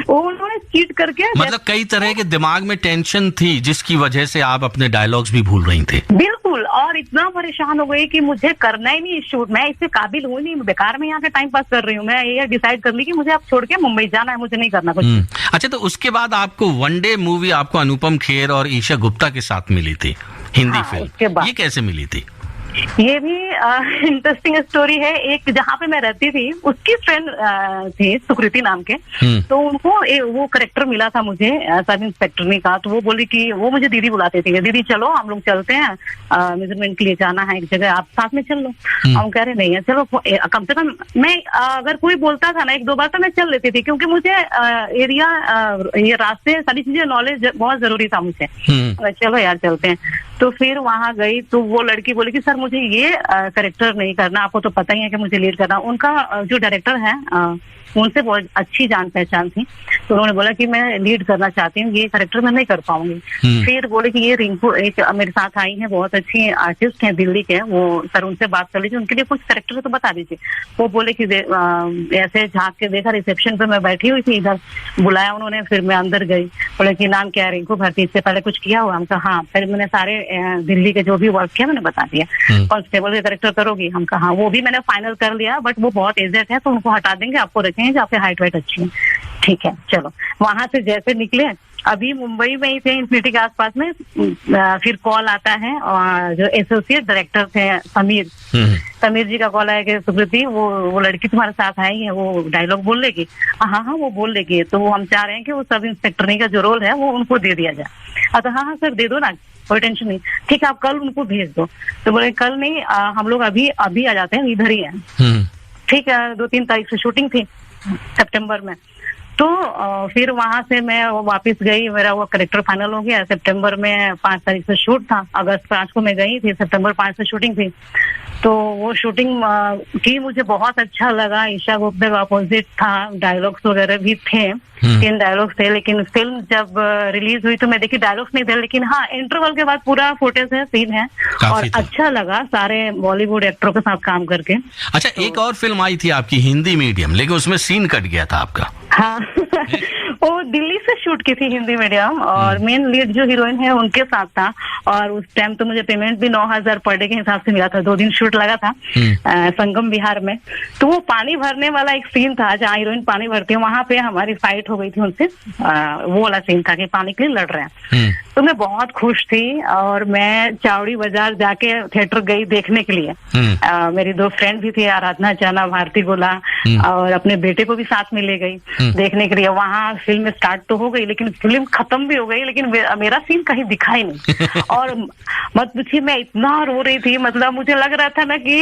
Speaker 4: उन्होंने चीट करके।
Speaker 1: मतलब कई तरह के दिमाग में टेंशन थी जिसकी वजह से आप अपने डायलॉग्स भी भूल रही थी।
Speaker 4: बिल्कुल। और और इतना परेशान हो गई कि मुझे करना ही नहीं शूट, मैं इससे काबिल हूँ नहीं, बेकार में यहाँ के टाइम पास कर रही हूँ। मैं ये डिसाइड कर ली कि मुझे अब छोड़ के मुंबई जाना है, मुझे नहीं करना कुछ।
Speaker 1: अच्छा, तो उसके बाद आपको वनडे मूवी आपको अनुपम खेर और ईशा गुप्ता के साथ मिली थी, हिंदी
Speaker 4: उसके
Speaker 1: फिल्म,
Speaker 4: बाद
Speaker 1: ये कैसे मिली थी?
Speaker 4: ये भी इंटरेस्टिंग स्टोरी है। एक जहाँ पे मैं रहती थी उसकी फ्रेंड थी सुकृति नाम के, तो उनको वो करेक्टर मिला था मुझे सब इंस्पेक्टर का। तो वो बोली कि वो मुझे दीदी बुलाते थे, दीदी चलो हम लोग चलते हैं, मेजरमेंट के लिए जाना है एक जगह, आप साथ में चल लो। हम कह रहे नहीं है चलो, कम से कम मैं अगर कोई बोलता था ना 1-2 बार तो मैं चल लेती थी, क्योंकि मुझे एरिया ये रास्ते सारी चीजें नॉलेज बहुत जरूरी था मुझे। चलो यार चलते हैं। तो फिर वहां गई तो वो लड़की बोली कि सर मुझे ये कैरेक्टर नहीं करना, आपको तो पता ही है कि मुझे लीड करना। उनका जो डायरेक्टर है उनसे बहुत अच्छी जान पहचान थी, तो उन्होंने बोला कि मैं लीड करना चाहती हूँ, ये कैरेक्टर मैं नहीं कर पाऊंगी। फिर बोले कि ये रिंकू एक मेरे साथ आई है, बहुत अच्छी आर्टिस्ट हैं दिल्ली के, वो सर उनसे बात कर लीजिए, उनके लिए कुछ कैरेक्टर तो बता दीजिए। वो बोले कि ऐसे झाँक के देखा, रिसेप्शन पे मैं बैठी हुई थी, इधर बुलाया उन्होंने, फिर मैं अंदर गई। बोले कि नाम क्या है? रिंकू भारती। इससे पहले कुछ किया हुआ? हम कहा हाँ। फिर मैंने सारे दिल्ली के जो भी वर्क किया मैंने बता दिया। कांस्टेबल के कैरेक्टर करोगी? हम कहा हाँ। वो भी मैंने फाइनल कर लिया, बट वो बहुत एजेड है तो उनको हटा देंगे, आपको रखेंगे जो आपकी हाइट वाइट अच्छी है। ठीक है चलो। वहां से जैसे निकले, अभी मुंबई में ही थे इंफिनिटी के आसपास में, फिर कॉल आता है और जो एसोसिएट डायरेक्टर थे समीर जी का कॉल आया कि सुकृति वो लड़की तुम्हारे साथ आई है, वो डायलॉग बोल लेगी? हाँ वो बोल लेगी। तो हम चाह रहे हैं कि वो सब इंस्पेक्टर का जो रोल है वो उनको दे दिया जाए। अच्छा हाँ सर दे दो ना, कोई टेंशन नहीं। ठीक है आप कल उनको भेज दो। तो बोले कल नहीं, हम लोग अभी आ जाते हैं, इधर ही है। ठीक है 2-3 तारीख से शूटिंग थी सितंबर में। तो फिर वहां से मैं वापस गई, मेरा वो कैरेक्टर फाइनल हो गया। सितंबर में 5 तारीख से शूट था, अगस्त 5 को मैं गई थी, सितंबर 5 से शूटिंग थी। तो वो शूटिंग की मुझे बहुत अच्छा लगा। ईशा गुप्ता का अपोजिट था, डायलॉग्स वगैरह भी थे, 3 डायलॉग्स थे। लेकिन फिल्म जब रिलीज हुई तो मैं देखी डायलॉग्स नहीं थे, लेकिन हाँ इंटरवल के बाद पूरा फुटेज है, सीन है, और अच्छा लगा सारे बॉलीवुड एक्टरों के साथ काम करके।
Speaker 1: अच्छा तो, एक और फिल्म आई थी आपकी हिंदी मीडियम, लेकिन उसमें सीन कट गया था आपका।
Speaker 4: हाँ वो दिल्ली से शूट की थी हिंदी मीडियम, और मेन लीड जो हीरोइन है उनके साथ था। और उस टाइम तो मुझे पेमेंट भी 9,000 पर डे के हिसाब से मिला था। 2 दिन शूट लगा था संगम बिहार में। तो वो पानी भरने वाला एक सीन था जहाँ हीरोइन पानी भरती है, वहां पे हमारी फाइट हो गई थी उनसे। वो वाला सीन था कि पानी के लिए लड़ रहे हैं। तो मैं बहुत खुश थी, और मैं चावड़ी बाजार जाके थिएटर गई देखने के लिए। मेरी 2 फ्रेंड भी थी, आराधना चाना, भारती गोला, और अपने बेटे को भी साथ में ले गई देखने के लिए। वहां फिल्म स्टार्ट तो हो गई, लेकिन फिल्म खत्म भी हो गई, लेकिन मेरा सीन कहीं दिखा ही नहीं। और मत पूछिए मैं इतना रो रही थी, मतलब मुझे लग रहा था ना कि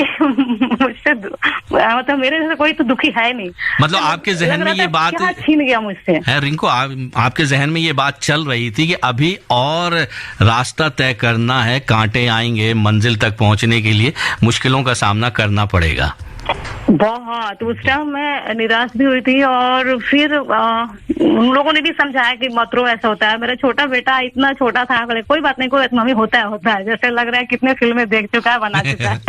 Speaker 4: मुझसे मतलब मेरे से कोई तो दुखी है नहीं।
Speaker 1: मतलब आपके जहन में ये बात
Speaker 4: छीन गया मुझसे
Speaker 1: है रिंकू, आपके जहन में ये बात चल रही थी कि अभी और रास्ता तय करना है, कांटे आएंगे, मंजिल तक पहुंचने के लिए मुश्किलों का सामना करना पड़ेगा।
Speaker 4: बहुत। उस टाइम मैं निराश भी हुई थी, और फिर उन लोगों ने भी समझाया कि मत रो, ऐसा होता है। मेरा छोटा बेटा इतना छोटा था, बोले कोई बात नहीं, कोई बात मम्मी, होता है। जैसे लग रहा है कितने फिल्में देख चुका है, बना चुका है।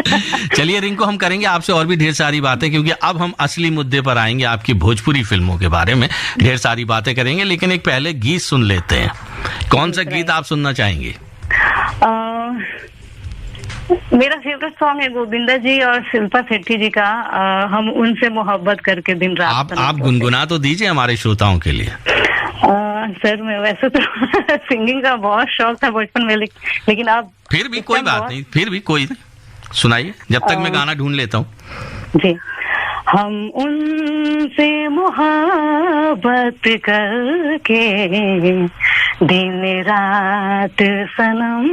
Speaker 1: चलिए रिंकू, हम करेंगे आपसे और भी ढेर सारी बातें, क्योंकि अब हम असली मुद्दे पर आएंगे, आपकी भोजपुरी फिल्मों के बारे में ढेर सारी बातें करेंगे। लेकिन एक पहले गीत सुन लेते हैं। कौन सा गीत आप सुनना चाहेंगे?
Speaker 4: मेरा फेवरेट सॉन्ग है गोविंदा जी और शिल्पा शेट्टी जी का, हम उनसे मोहब्बत करके दिन रात।
Speaker 1: आप गुनगुना तो दीजिए हमारे श्रोताओं के लिए।
Speaker 4: सर मैं वैसे तो सिंगिंग का बहुत शौक था बचपन में, लेकिन अब
Speaker 1: फिर भी कोई बात नहीं, फिर भी कोई सुनाइए, जब तक मैं गाना ढूंढ लेता हूँ।
Speaker 4: जी। हम उनसे मोहब्बत करके दिन रात सनम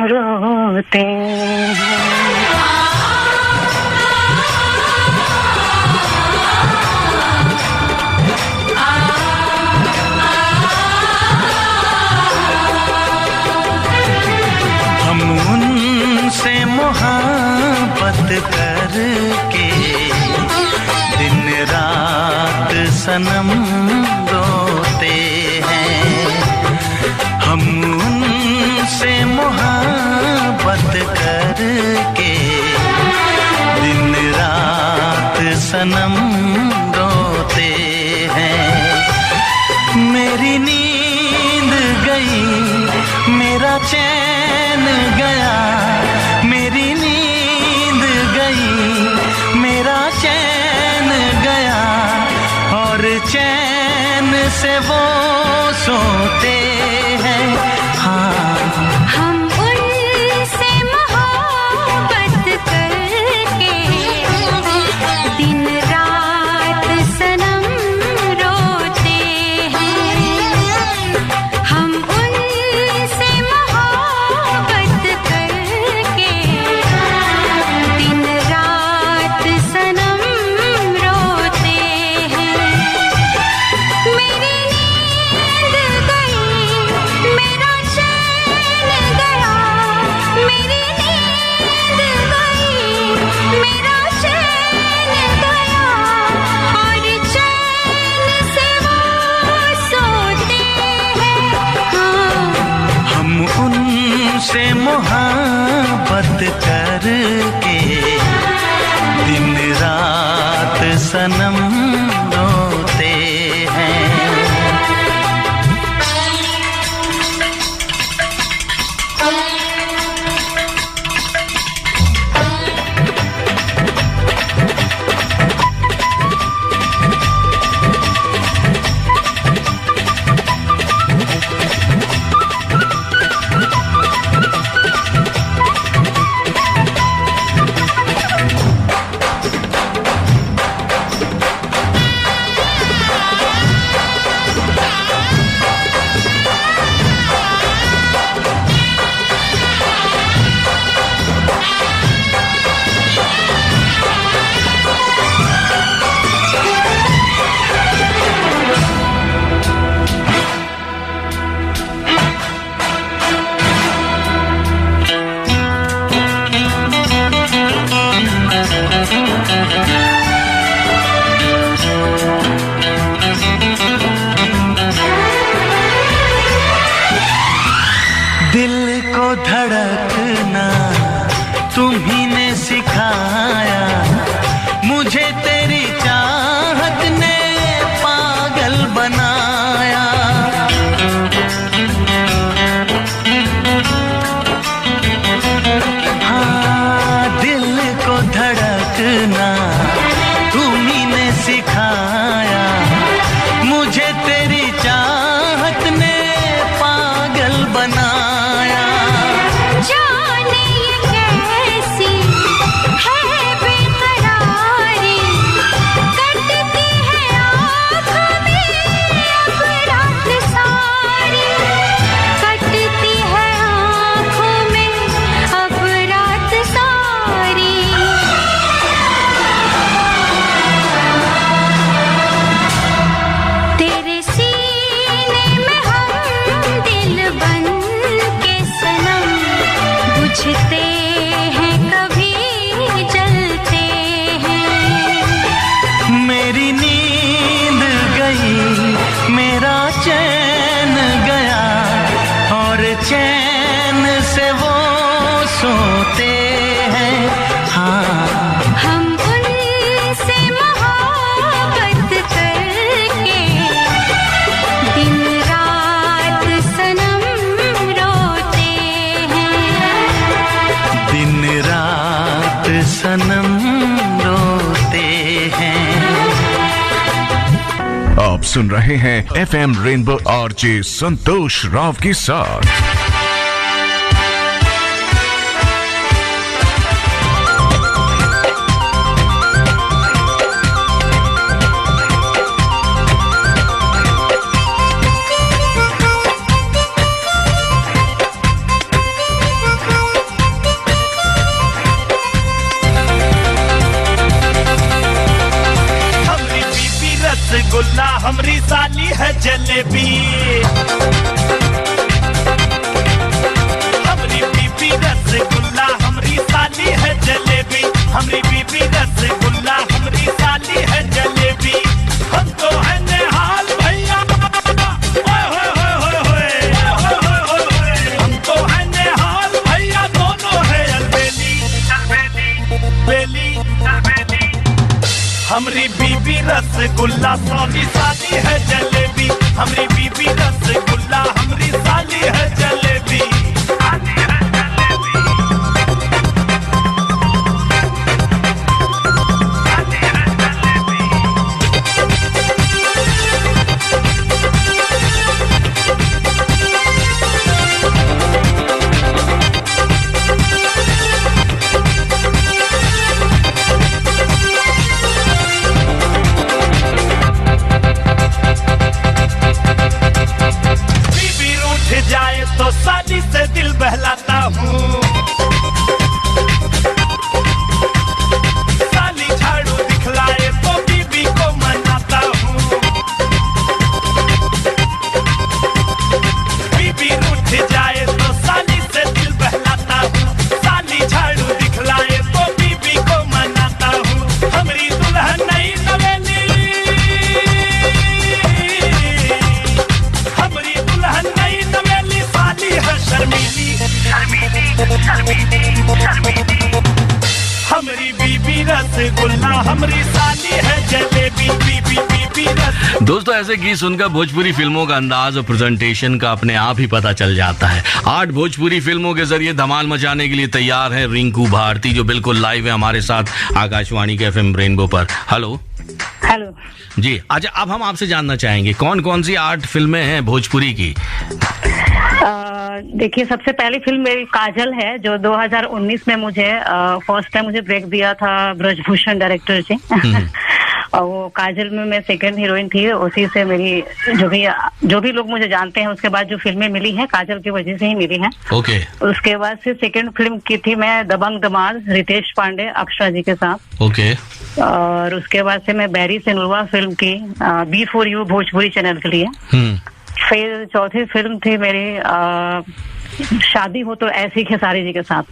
Speaker 4: रोते हैं।
Speaker 2: हम उनसे मोहब्बत करके दिन रात सनम रोते हैं। हम उनसे मोहब्बत करके दिन रात सनम रोते हैं। मेरी नींद गई, मेरा चैन गया, गई मेरा चैन गया और चैन से वो सोते हैं। हाँ
Speaker 5: हम उनसे मोहब्बत करके दिन रात सनम रोते हैं। हम उनसे मोहब्बत करके दिन रात सनम रोते हैं। मेरी नींद गई मेरा चैन गया, मेरी नींद गई मेरा चैन गया और चैन से वो सोते हैं। हाँ
Speaker 2: हम उनसे मोहब्बत करके दिन रात सनम रोते हैं। दिल को धड़कना तुम्ही ने सिखाया, मुझे तेरी चाहत ने पागल बनाया। हाँ दिल को धड़कना तुम्ही ने सिखाया, मुझे तेरी चाहत ने पागल बनाया।
Speaker 5: जाने ये कैसी है बेकरारी, कटती है आँखों में अब रात सारी, कटती है आँखों में अब रात सारी। तेरे सीने में हम दिल बन के सनम बुझते हैं कभी जलते हैं।
Speaker 2: मेरी नींद गई मेरा चैन गया और चैन से वो सोते हैं। हाँ
Speaker 5: हम उनसे मोहब्बत करके दिन रात सनम रोते हैं।
Speaker 2: दिन रात सनम रोते हैं।
Speaker 3: आप सुन रहे हैं FM रेनबो आरजे संतोष राव के साथ।
Speaker 6: हमरी बीबी रसगुल्ला हमरी साली है जलेबी। हमरी बीबी रसगुल्ला हमरी साली है जलेबी। हमरी बीबी रसगुल्ला हमरी साली है जलेबी। हम तो है निहाल भैया, ओए होए होए होए होए। हम तो है निहाल भैया, दोनों है अलबेली बेली बेली। हमरी बीबी रसगुल्ला सोनी साली है जलेबी। हमरी बीबी रसगुल्ला हमरी साली है जलेबी। तो साली से दिल बहलाता हूँ। साली झाड़ू दिखलाए तो बीबी को मनाता हूँ। बीबी रूठ जाए तो साली से दिल बहलाता हूँ। साली झाड़ू दिखलाए तो बीबी को मनाता हूँ। हमारी दुल्हन नई नवेली, हमारी दुल्हन नई नवेली साली है शर्मीली, हमारी बीबी रसगुल्ला, हमारी साली है जलेबी, बीबी बीबी रस।
Speaker 1: दोस्तों ऐसे गीत सुनकर भोजपुरी फिल्मों का अंदाज और प्रेजेंटेशन का अपने आप ही पता चल जाता है। 8 भोजपुरी फिल्मों के जरिए धमाल मचाने के लिए तैयार है रिंकू भारती, जो बिल्कुल लाइव है हमारे साथ आकाशवाणी के FM रेनबो पर। हेलो
Speaker 4: हेलो
Speaker 1: जी। अच्छा, अब हम आपसे जानना चाहेंगे कौन कौन सी 8 फिल्में हैं भोजपुरी की?
Speaker 4: देखिए, सबसे पहली फिल्म मेरी काजल है, जो 2019 में मुझे फर्स्ट टाइम मुझे ब्रेक दिया था ब्रजभूषण डायरेक्टर जी। और वो काजल में मैं सेकंड हीरोइन थी। उसी से मेरी जो भी लोग मुझे जानते हैं, उसके बाद जो फिल्में मिली हैं काजल की वजह से ही मिली हैं।
Speaker 1: ओके।
Speaker 4: उसके बाद से सेकंड फिल्म की थी मैं दबंग दमाद, रितेश पांडे अक्षरा जी के साथ।
Speaker 1: ओके।
Speaker 4: और उसके बाद से मैं बैरी सेनुलवा फिल्म की B for you Bhojpuri channel के लिए। फिर चौथी फिल्म थी मेरी शादी हो तो ऐसी खेसारी जी के साथ।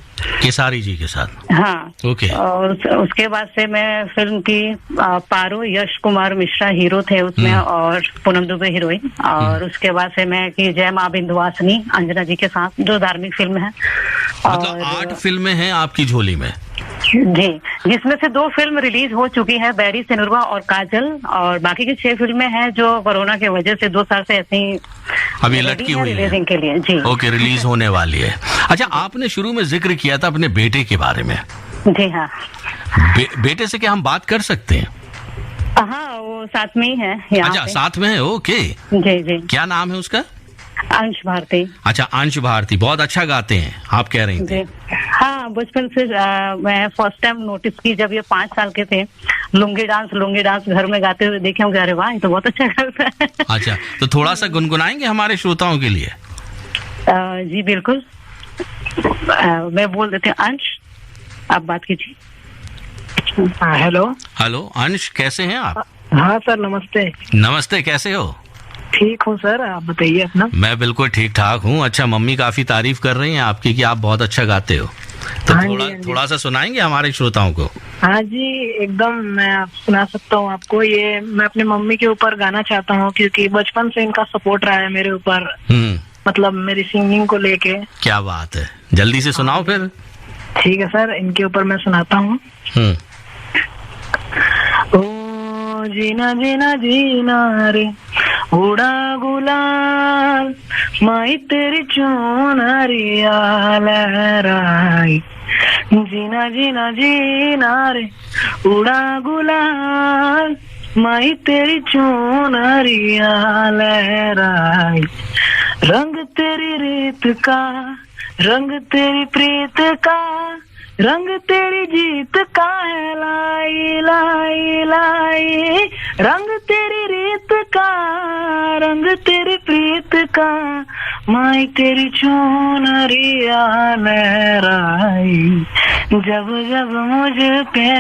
Speaker 1: केसारी जी के साथ?
Speaker 4: हाँ।
Speaker 1: ओके।
Speaker 4: और उसके बाद से मैं फिल्म की पारो, यश कुमार मिश्रा हीरो थे उसमें और पूनम दुबे हीरोइन। और उसके बाद से मैं की जय माँ बिंदवासिनी अंजना जी के साथ, जो धार्मिक फिल्म है।
Speaker 1: मतलब 8 फिल्में हैं आपकी झोली में?
Speaker 4: जी, जिसमें से 2 फिल्म रिलीज हो चुकी है, बैरी सेनुरवा और काजल। और बाकी की 6 फिल्में हैं जो कोरोना की वजह से 2 साल से ऐसे ही
Speaker 1: अभी लटकी हुई है
Speaker 4: रिलीजिंग के लिए। जी
Speaker 1: ओके, रिलीज होने वाली है। अच्छा, आपने शुरू में जिक्र किया था अपने बेटे के बारे में।
Speaker 4: जी हाँ।
Speaker 1: बेटे से क्या हम बात कर सकते हैं?
Speaker 4: हाँ, वो साथ में ही है यहाँ
Speaker 1: अच्छा,
Speaker 4: पे।
Speaker 1: साथ में है। ओके।
Speaker 4: जी जी।
Speaker 1: क्या नाम है उसका?
Speaker 4: अंश भारती।
Speaker 1: अच्छा, अंश भारती बहुत अच्छा गाते हैं, आप कह रही थी।
Speaker 4: हाँ, बचपन से मैं फर्स्ट टाइम नोटिस की जब ये 5 साल के थे, लुंगी डांस घर में गाते हुए देखे होंगे। अरे वाह, ये तो बहुत अच्छा करता है।
Speaker 1: अच्छा, तो थोड़ा सा गुनगुनाएंगे हमारे श्रोताओं के लिए?
Speaker 4: जी बिल्कुल। मैं बोल देती हूँ। अंश, आप बात कीजिए।
Speaker 7: हेलो।
Speaker 1: हेलो अंश, कैसे हैं आप?
Speaker 7: हाँ सर, नमस्ते।
Speaker 1: नमस्ते, कैसे हो?
Speaker 7: ठीक हूँ सर, आप बताइए अपना।
Speaker 1: मैं बिल्कुल ठीक ठाक हूँ। अच्छा, मम्मी काफी तारीफ कर रही हैं आपकी कि आप बहुत अच्छा गाते हो, तो
Speaker 7: हाँ
Speaker 1: थोड़ा सा सुनाएंगे हमारे श्रोताओं को?
Speaker 7: हाँ जी, एकदम मैं सुना सकता हूँ आपको। ये मैं अपनी मम्मी के ऊपर गाना चाहता हूँ, क्योंकि बचपन से इनका सपोर्ट रहा है मेरे ऊपर, मतलब मेरी सिंगिंग को लेके।
Speaker 1: क्या बात है, जल्दी से सुनाओ फिर।
Speaker 7: ठीक है सर, इनके ऊपर मैं सुनाता हूँ। ओ जीना जीना जीना रे उड़ा गुलाल, माई तेरी चुनरिया लहराई। जीना जीना जीना रे उड़ा गुलाल, माई तेरी चुनरिया लहराई। रंग तेरी रीत का, रंग तेरी प्रीत का, रंग तेरी जीत का है लाई लाई लाई। रंग तेरी रीत का, रंग तेरी प्रीत का, माई तेरी चुनरिया लहराई। जब जब मुझ पे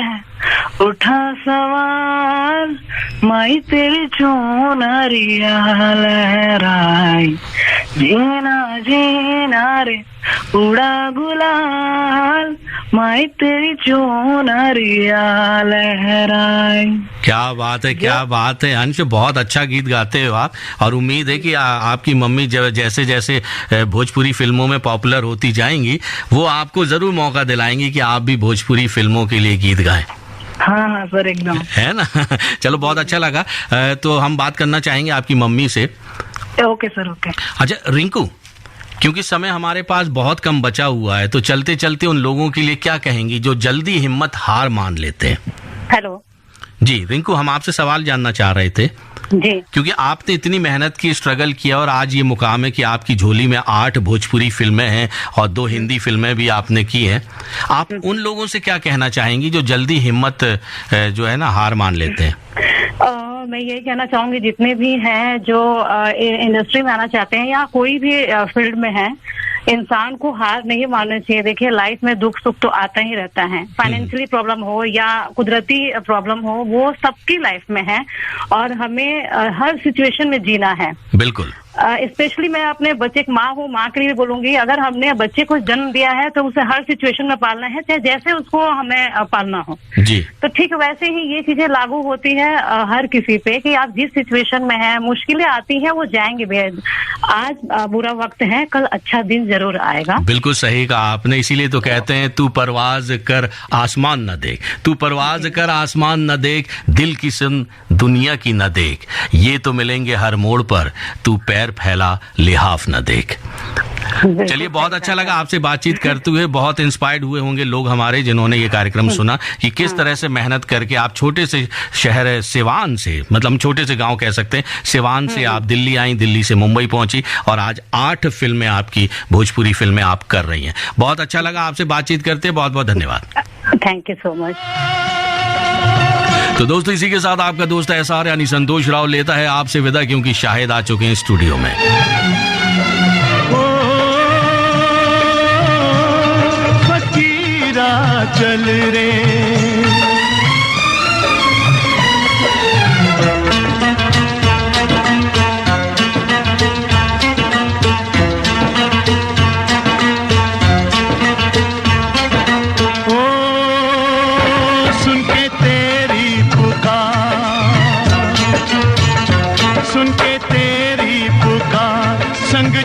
Speaker 7: उठा सवाल, माई तेरी चुनरिया लहराई। जीना जीना रे उड़ा गुलाल, माई तेरी चुनरिया लहराई।
Speaker 1: क्या बात है, क्या बात है अंश, बहुत अच्छा गीत गाते हो आप। और उम्मीद है कि आपकी मम्मी जैसे जैसे भोजपुरी फिल्मों में पॉपुलर होती जाएंगी, वो आपको जरूर मौका दिलाएंगी कि आप भी भोजपुरी फिल्मों के लिए गीत गाएं।
Speaker 7: हाँ हाँ सर, एकदम।
Speaker 1: है ना? चलो, बहुत अच्छा लगा। तो हम बात करना चाहेंगे आपकी मम्मी से।
Speaker 7: Okay sir, okay.
Speaker 1: अच्छा रिंकू, क्योंकि समय हमारे पास बहुत कम बचा हुआ है, तो चलते चलते उन लोगों के लिए क्या कहेंगी जो जल्दी हिम्मत हार मान लेते हैं?
Speaker 4: हेलो
Speaker 1: जी रिंकू, हम आपसे सवाल जानना चाह रहे थे
Speaker 4: जी।
Speaker 1: क्योंकि आपने इतनी मेहनत की, स्ट्रगल किया, और आज ये मुकाम है कि आपकी झोली में 8 भोजपुरी फिल्में हैं और 2 हिंदी फिल्में भी आपने की हैं। आप उन लोगों से क्या कहना चाहेंगी जो जल्दी हिम्मत जो है ना हार मान लेते हैं?
Speaker 4: मैं यही कहना चाहूंगी जितने भी हैं जो इंडस्ट्री में आना चाहते हैं या कोई भी फील्ड में है, इंसान को हार नहीं मानना चाहिए। देखिए लाइफ में दुख सुख तो आता ही रहता है, फाइनेंशियली प्रॉब्लम हो या कुदरती प्रॉब्लम हो, वो सबकी लाइफ में है और हमें हर सिचुएशन में जीना है।
Speaker 1: बिल्कुल।
Speaker 4: स्पेशली मैं अपने बच्चे की माँ हूँ, माँ के लिए बोलूंगी, अगर हमने बच्चे को जन्म दिया है तो उसे हर सिचुएशन में पालना है, चाहे जैसे उसको हमें पालना हो
Speaker 1: जी।
Speaker 4: तो ठीक वैसे ही ये चीजें लागू होती है हर किसी पे कि आप जिस सिचुएशन में हैं, मुश्किलें आती हैं वो जाएंगी भी। आज बुरा वक्त है, कल अच्छा दिन जरूर आएगा।
Speaker 1: बिल्कुल सही कहा आपने, इसीलिए तो कहते हैं तू परवाज कर आसमान न देख, तू परवाज कर आसमान न देख, दिल की सुन दुनिया की न देख, ये तो मिलेंगे हर मोड़ पर, तू पैर फैला लिहाफ न देख। चलिए बहुत अच्छा लगा आपसे बातचीत करते हुए, बहुत इंस्पायर्ड हुए होंगे लोग हमारे जिन्होंने ये कार्यक्रम सुना कि किस तरह से मेहनत करके आप छोटे से शहर सिवान से, मतलब छोटे से गांव कह सकते हैं, सिवान से आप दिल्ली आई, दिल्ली से मुंबई पहुंची और आज 8 फिल्में आपकी भोजपुरी फिल्में आप कर रही हैं। बहुत अच्छा लगा आपसे बातचीत करते, बहुत बहुत धन्यवाद।
Speaker 4: Thank you so much.
Speaker 1: तो दोस्तों इसी के साथ आपका दोस्त एसआर यानी संतोष राव लेता है आपसे विदा, क्योंकि शाहिद आ चुके हैं स्टूडियो में।
Speaker 2: फकीरा चल रे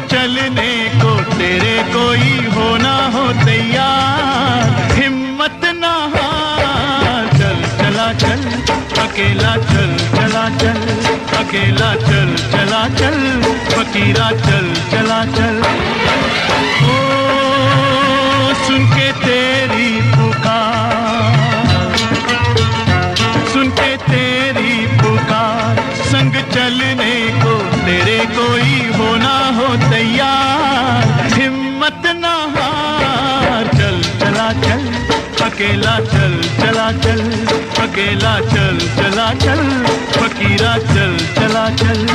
Speaker 2: चलने को तेरे कोई हो ना हो तैयार, हिम्मत ना हार, चल चला चल अकेला, चल चला चल अकेला, चल चला चल फकीरा, चल चला चल। ओ सुन के तेरी पुकार, सुन के तेरी पुकार, संग चलने को तेरे कोई हो ना हो तैयार, हिम्मत ना हार, चल चला चल अकेला, चल चला चल अकेला, चल चला चल फकीरा, चल चला चल।